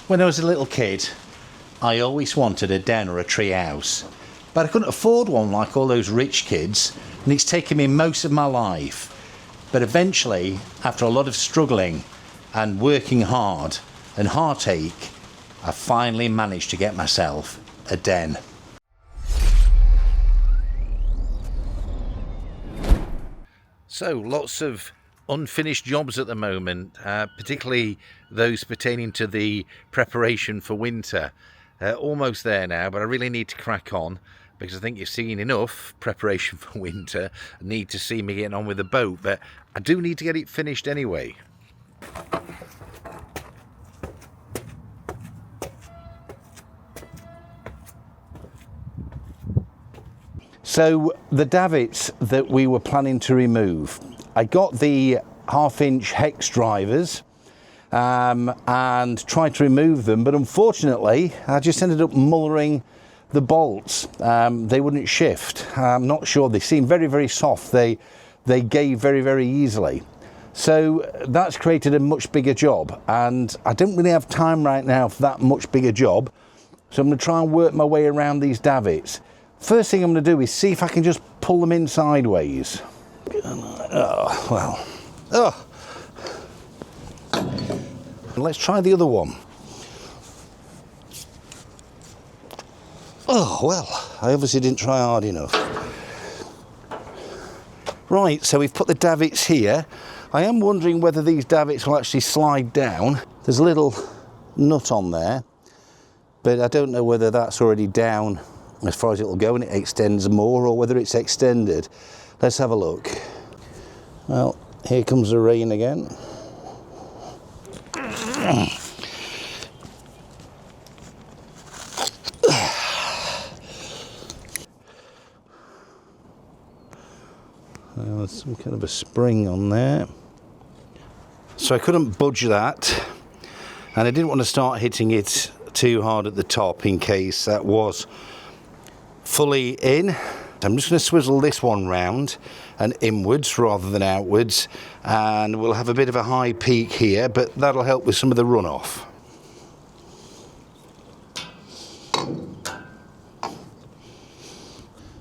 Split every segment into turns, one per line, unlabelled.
When I was a little kid, I always wanted a den or a tree house, but I couldn't afford one like all those rich kids, and it's taken me most of my life. But eventually, after a lot of struggling and working hard and heartache, I finally managed to get myself a den. So, lots of unfinished jobs at the moment, particularly those pertaining to the preparation for winter. Almost there now, but I really need to crack on because I think you've seen enough preparation for winter. I need to see me getting on with the boat, but I do need to get it finished anyway. So the davits that we were planning to remove, I got the 1/2-inch hex drivers and tried to remove them, but unfortunately I just ended up mullering the bolts. They wouldn't shift. I'm not sure, they seem very, very soft. They gave very, very easily. So that's created a much bigger job, and I don't really have time right now for that much bigger job. So I'm going to try and work my way around these davits. First thing I'm going to do is see if I can just pull them in sideways. Oh, well. Oh. Let's try the other one. Oh, well, I obviously didn't try hard enough. Right, so we've put the davits here. I am wondering whether these davits will actually slide down. There's a little nut on there, but I don't know whether that's already down as far as it'll go and it extends more, or whether it's extended. Let's have a look. Well, here comes the rain again. There's some kind of a spring on there. So I couldn't budge that, and I didn't want to start hitting it too hard at the top in case that was fully in. I'm just going to swizzle this one round and inwards rather than outwards, and we'll have a bit of a high peak here, but that'll help with some of the runoff.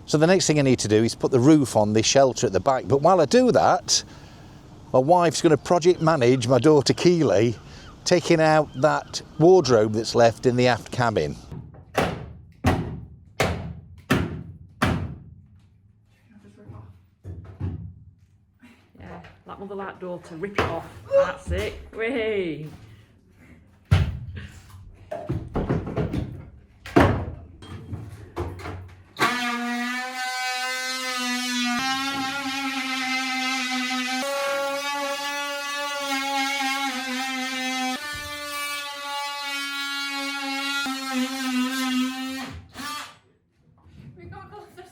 So the next thing I need to do is put the roof on this shelter at the back, but while I do that, my wife's going to project manage my daughter Keely taking out that wardrobe that's left in the aft cabin.
Like mother, like daughter, rip it off. That's it. Way.
We can't go this.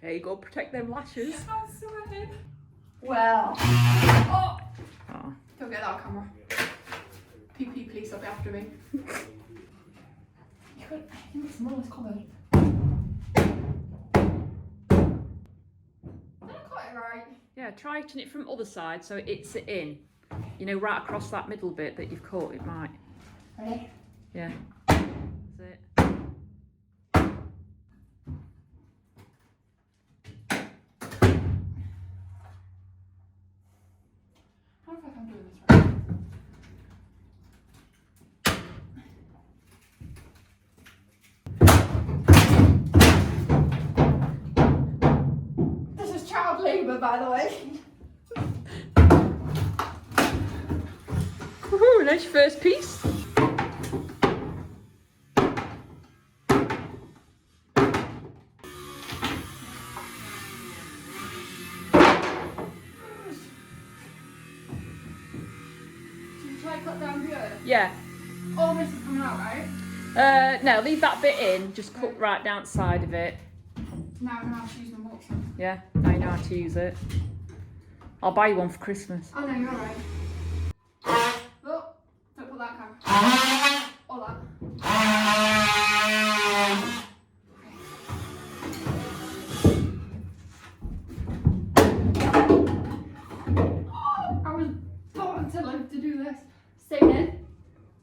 There you go, protect them lashes.
I'm sweating. Well. Oh!
Oh.
Don't get that camera. PP, please, don't be after me. You could, I think it's more covered. Did I cut it right?
Yeah, try hitting it from the other side so it's in. You know, right across that middle bit that you've cut, it might.
Ready?
Yeah. That's it.
I don't think I'm doing this right. This is child labour, by the way.
Woohoo, there's your first piece.
Should I cut down here?
Yeah.
All this is coming out, right?
No, leave that bit in, just cut right down the side of it.
Now I know how to use my mulch.
Yeah, now you know how to use it. I'll buy you one for Christmas.
Oh no, you're right. Look, don't put that camera. Or that.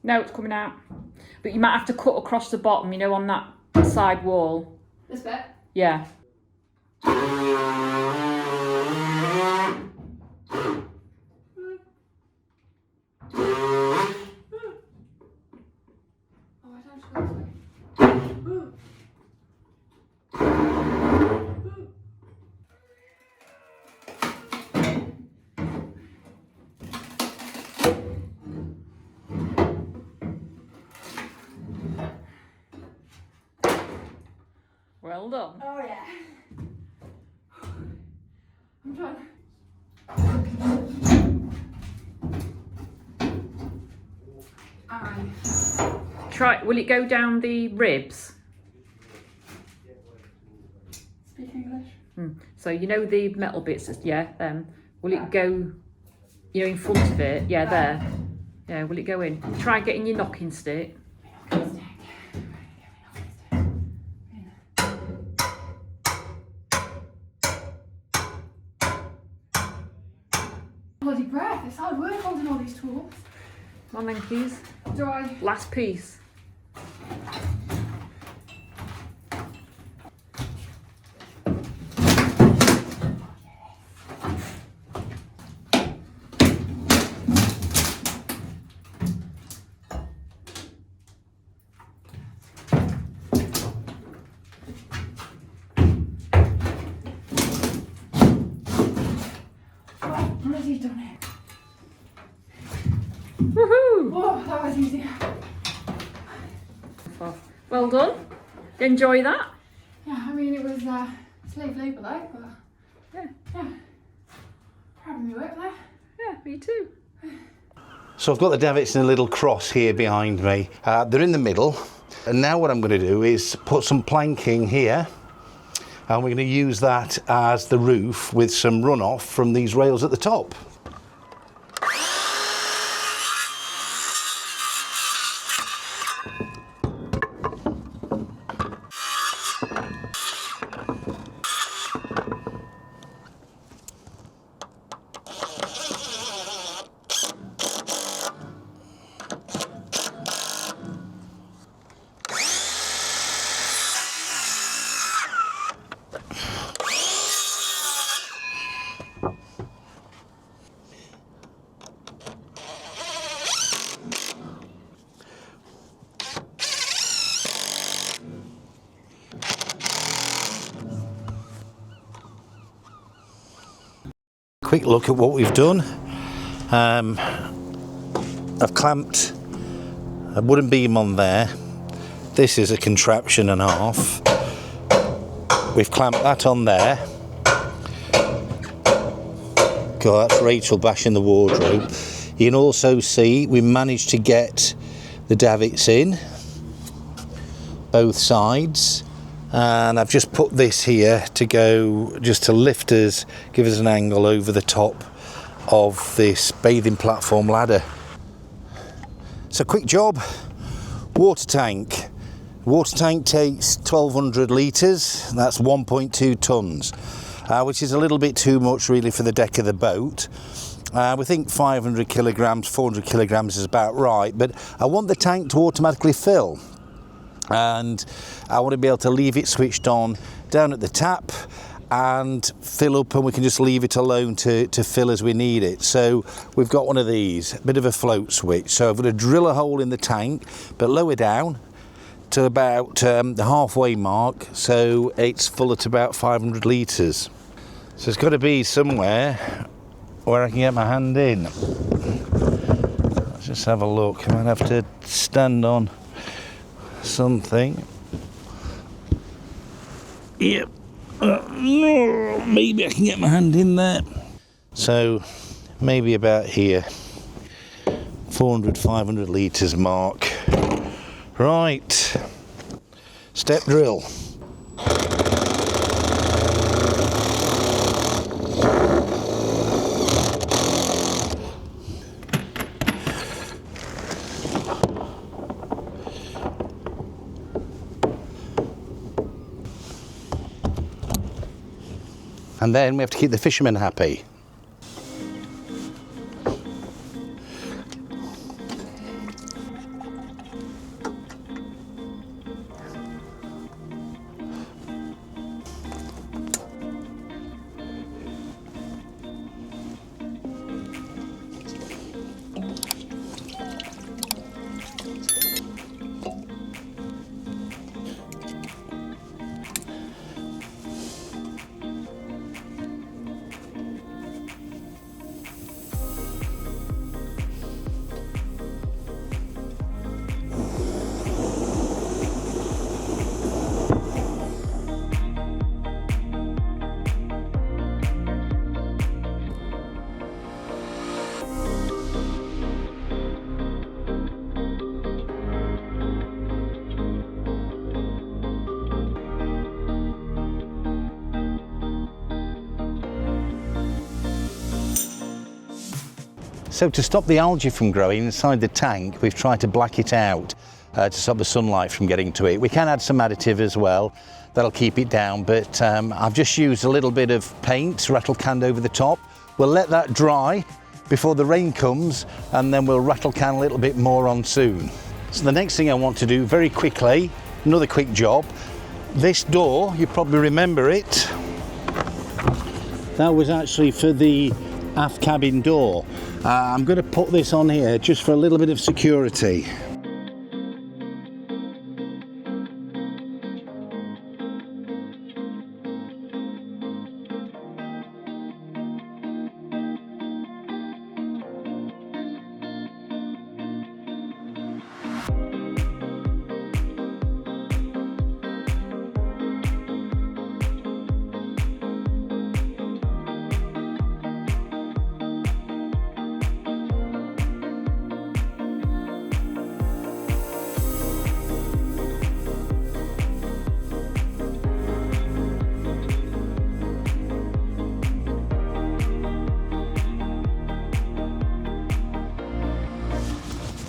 No, it's coming out. But you might have to cut across the bottom, you know, on that side wall.
This bit?
Yeah. Well done.
Oh yeah. I'm trying.
Try. Will it go down the ribs?
Speak English.
So you know the metal bits, yeah. Will it go, you know, in front of it? Yeah, there. Yeah. Will it go in? Try getting your knocking stick.
Bloody breath. It's hard work holding all these tools.
Come on then, Keys.
Do I?
Last piece.
Bloody done it.
Woohoo!
Whoa, that was easy.
Well done. Enjoy that?
Yeah, I mean it was slave labour like, but
Yeah.
proud of me work there.
Yeah, me too.
So I've got the davits in a little cross here behind me. They're in the middle. And now what I'm going to do is put some planking here. And we're going to use that as the roof with some runoff from these rails at the top. Quick look at what we've done. I've clamped a wooden beam on there. This is a contraption and a half. We've clamped that on there. God, that's Rachel bashing the wardrobe. You can also see we managed to get the davits in both sides. And I've just put this here to go, just to lift us, give us an angle over the top of this bathing platform ladder. So quick job, water tank. Water tank takes 1200 litres, that's 1.2 tonnes, which is a little bit too much really for the deck of the boat. We think 500 kilograms, 400 kilograms is about right, but I want the tank to automatically fill. And I want to be able to leave it switched on down at the tap and fill up, and we can just leave it alone to fill as we need it. So we've got one of these, a bit of a float switch. So I'm going to drill a hole in the tank, but lower down to about the halfway mark, so it's full at about 500 litres. So it's got to be somewhere where I can get my hand in. Let's just have a look. I might have to stand on something. Yep. Maybe I can get my hand in there. So maybe about here. 400, 500 litres mark. Right. Step drill. And then we have to keep the fishermen happy. So to stop the algae from growing inside the tank, we've tried to black it out to stop the sunlight from getting to it. We can add some additive as well, that'll keep it down, but I've just used a little bit of paint, rattle canned over the top. We'll let that dry before the rain comes, and then we'll rattle can a little bit more on soon. So the next thing I want to do very quickly, another quick job, this door, you probably remember it, that was actually for the aft cabin door. I'm going to put this on here just for a little bit of security.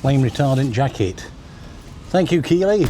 Flame retardant jacket. Thank you, Keely.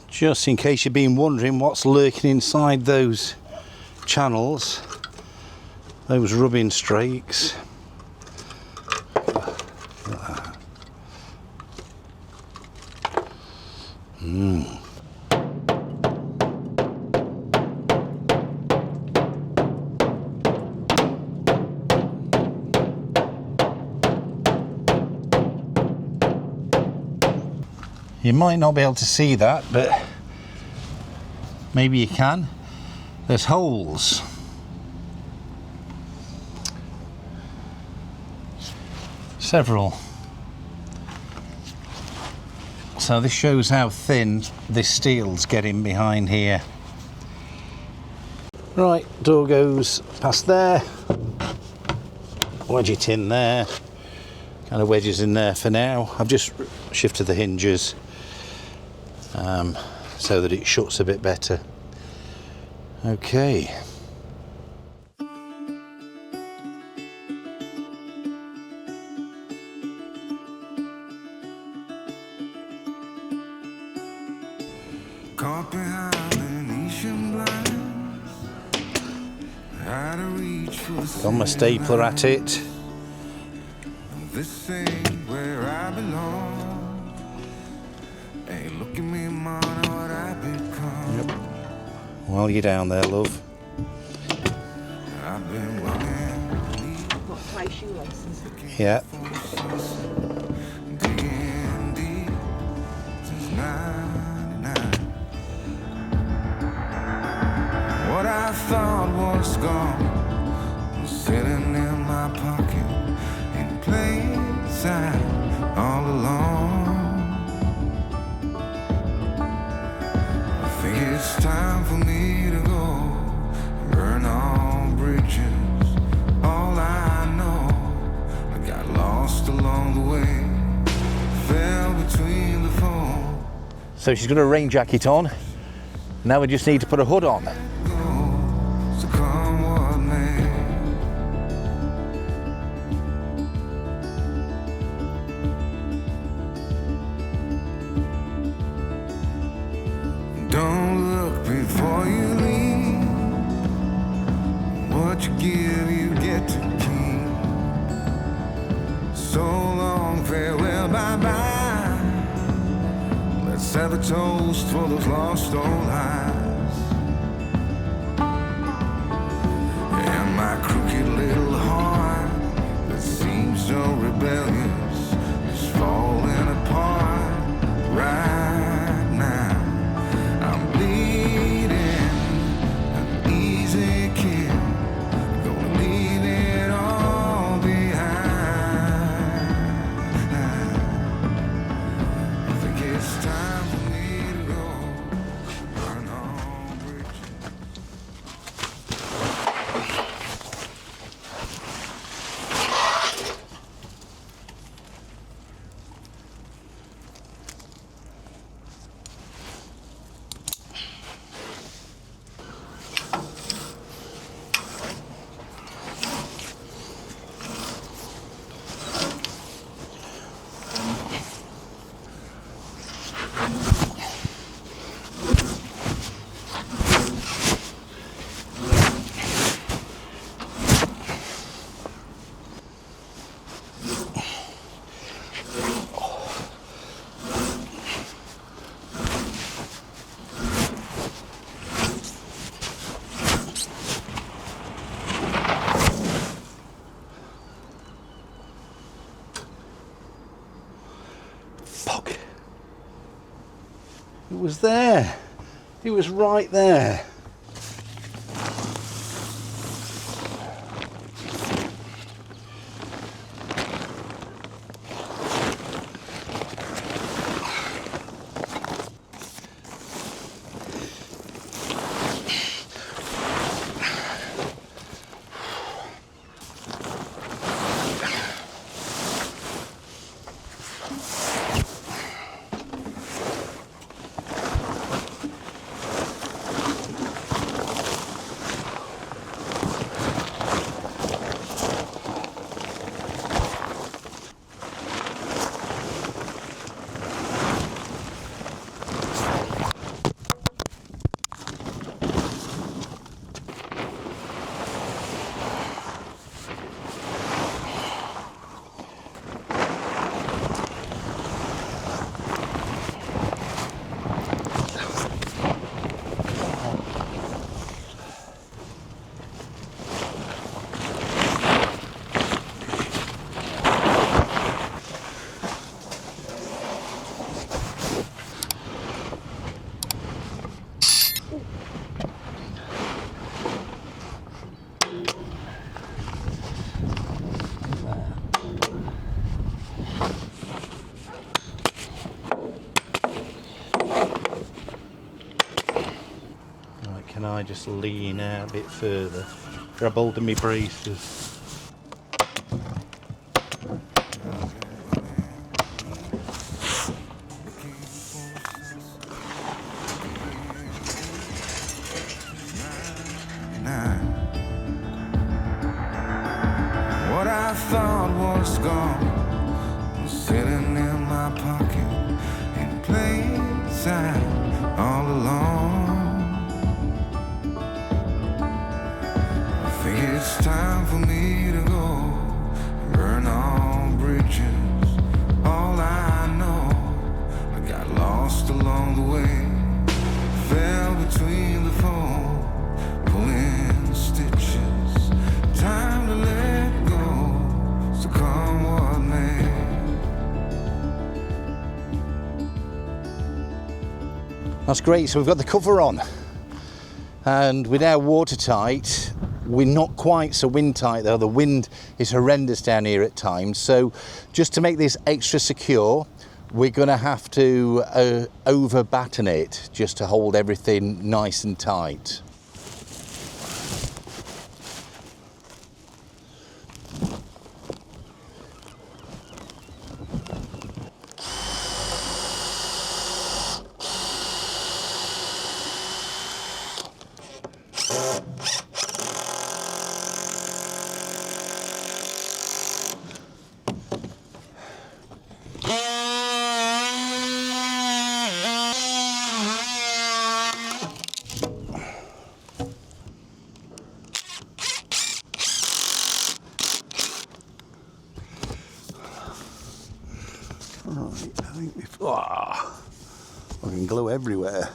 Just in case you've been wondering what's lurking inside those channels, those rubbing streaks. You might not be able to see that, but maybe you can. There's holes. Several. So this shows how thin this steel's getting behind here. Right, door goes past there. Wedge it in there. Kind of wedges in there for now. I've just shifted the hinges so that it shuts a bit better. Okay.
Caught behind Venetian blinds, had to reach for the
Got my stapler at it.
This ain't where I belong. Hey, look at me, man, what I've become.
While you're down there, love.
I've been walking
Got to play shoelaces.
Yeah.
digging deep since '99. What I thought was gone was sitting in my pocket in plain sight all along. I think it's time for me to go and burn all bridges. All I know, I got lost along the way, fell between the foam.
So she's got a rain jacket on. Now we just need to put a hood on.
So come what may. Don't look before you leave. What you believe you get to keep. So long, farewell, bye-bye. Let's have a toast for those lost old eyes. And my crooked little heart that seems so rebellious is falling apart right now. I'm bleeding, an easy kill, gonna leave it all behind. I think it's time for me to go, burn all bridges.
Fuck. It was there. It was right there. Right, can I just lean out a bit further? Grab hold of my braces.
What I thought was gone was sitting in my pocket in plain sight all along. I think it's time for me to go and burn all bridges. All I know, I got lost along the way, fell between the foam, pulling stitches. Time to let go, so come what may.
That's great, so we've got the cover on and we're now watertight. We're not quite so wind tight though. The wind is horrendous down here at times, so just to make this extra secure we're going to have to over batten it just to hold everything nice and tight. Right, I think we've... Oh, fucking glue everywhere.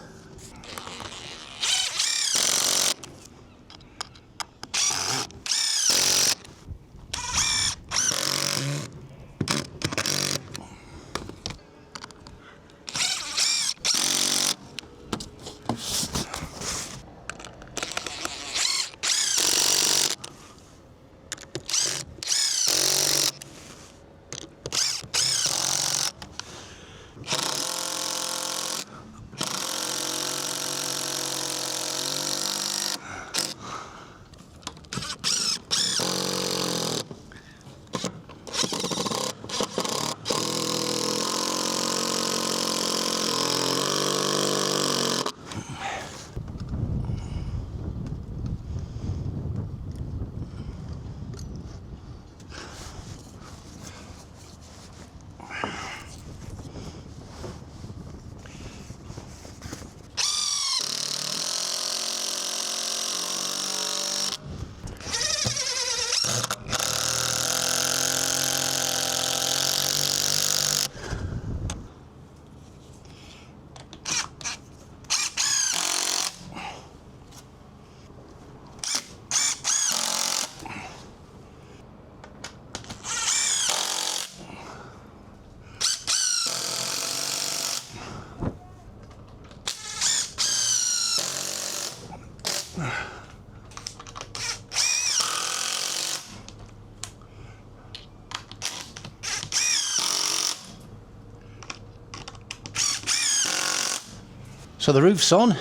So the roof's on.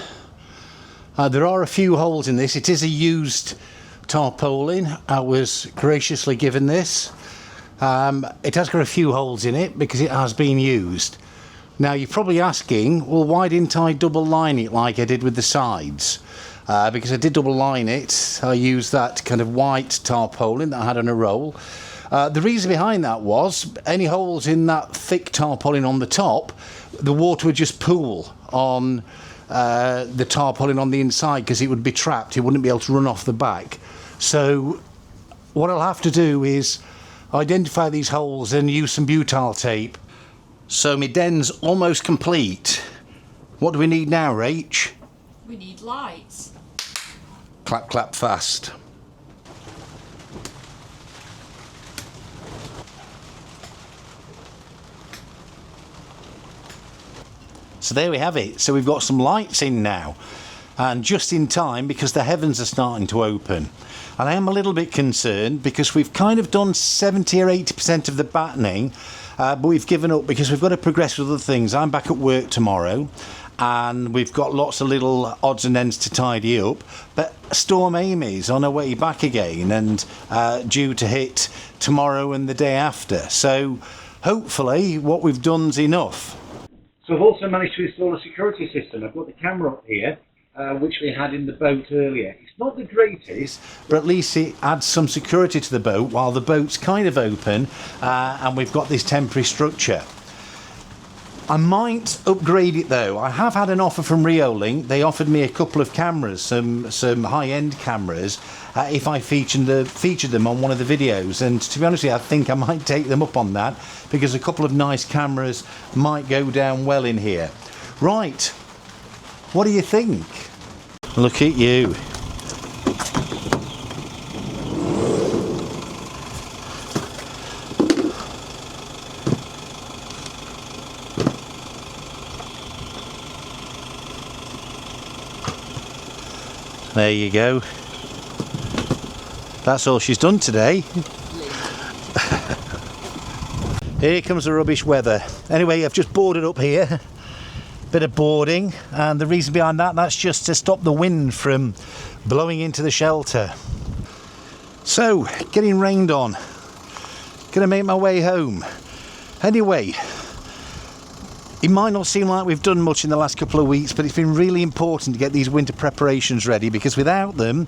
There are a few holes in this. It is a used tarpaulin. I was graciously given this. It has got a few holes in it because it has been used. Now you're probably asking, well, why didn't I double line it like I did with the sides? Because I did double line it. I used that kind of white tarpaulin that I had on a roll. The reason behind that was any holes in that thick tarpaulin on the top, the water would just pool on the tarpaulin on the inside because it would be trapped. It wouldn't be able to run off the back. So what I'll have to do is identify these holes and use some butyl tape. So my den's almost complete. What do we need now, Rach?
We need lights.
Clap, clap fast. So there we have it. So we've got some lights in now, and just in time because the heavens are starting to open. And I am a little bit concerned because we've kind of done 70 or 80% of the battening, but we've given up because we've got to progress with other things. I'm back at work tomorrow and we've got lots of little odds and ends to tidy up, but Storm Amy's on her way back again and due to hit tomorrow and the day after. So hopefully what we've done's enough. So I've also managed to install a security system. I've got the camera up here, which we had in the boat earlier. It's not the greatest, but at least it adds some security to the boat while the boat's kind of open and we've got this temporary structure. I might upgrade it though. I have had an offer from Riolink. They offered me a couple of cameras, some high-end cameras, if I featured them on one of the videos. And to be honest with you, I think I might take them up on that because a couple of nice cameras might go down well in here. Right, what do you think? Look at you. There you go. That's all she's done today. Here comes the rubbish weather. Anyway, I've just boarded up here. Bit of boarding, and the reason behind that's just to stop the wind from blowing into the shelter. So, getting rained on. Gonna make my way home. Anyway, it might not seem like we've done much in the last couple of weeks, but it's been really important to get these winter preparations ready because without them,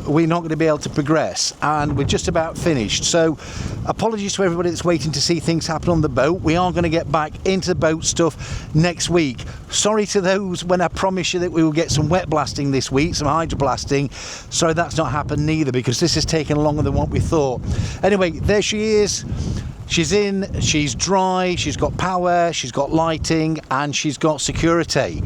we're not going to be able to progress, and we're just about finished. So apologies to everybody that's waiting to see things happen on the boat. We are going to get back into the boat stuff next week. Sorry to those when I promised you that we will get some wet blasting this week, some hydro blasting. Sorry that's not happened neither because this has taken longer than what we thought. Anyway, there she is. She's in, she's dry, she's got power, she's got lighting, and she's got security.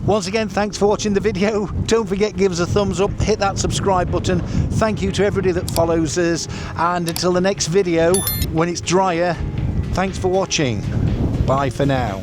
Once again, thanks for watching the video. Don't forget, give us a thumbs up, hit that subscribe button. Thank you to everybody that follows us, and until the next video, when it's drier, thanks for watching. Bye for now.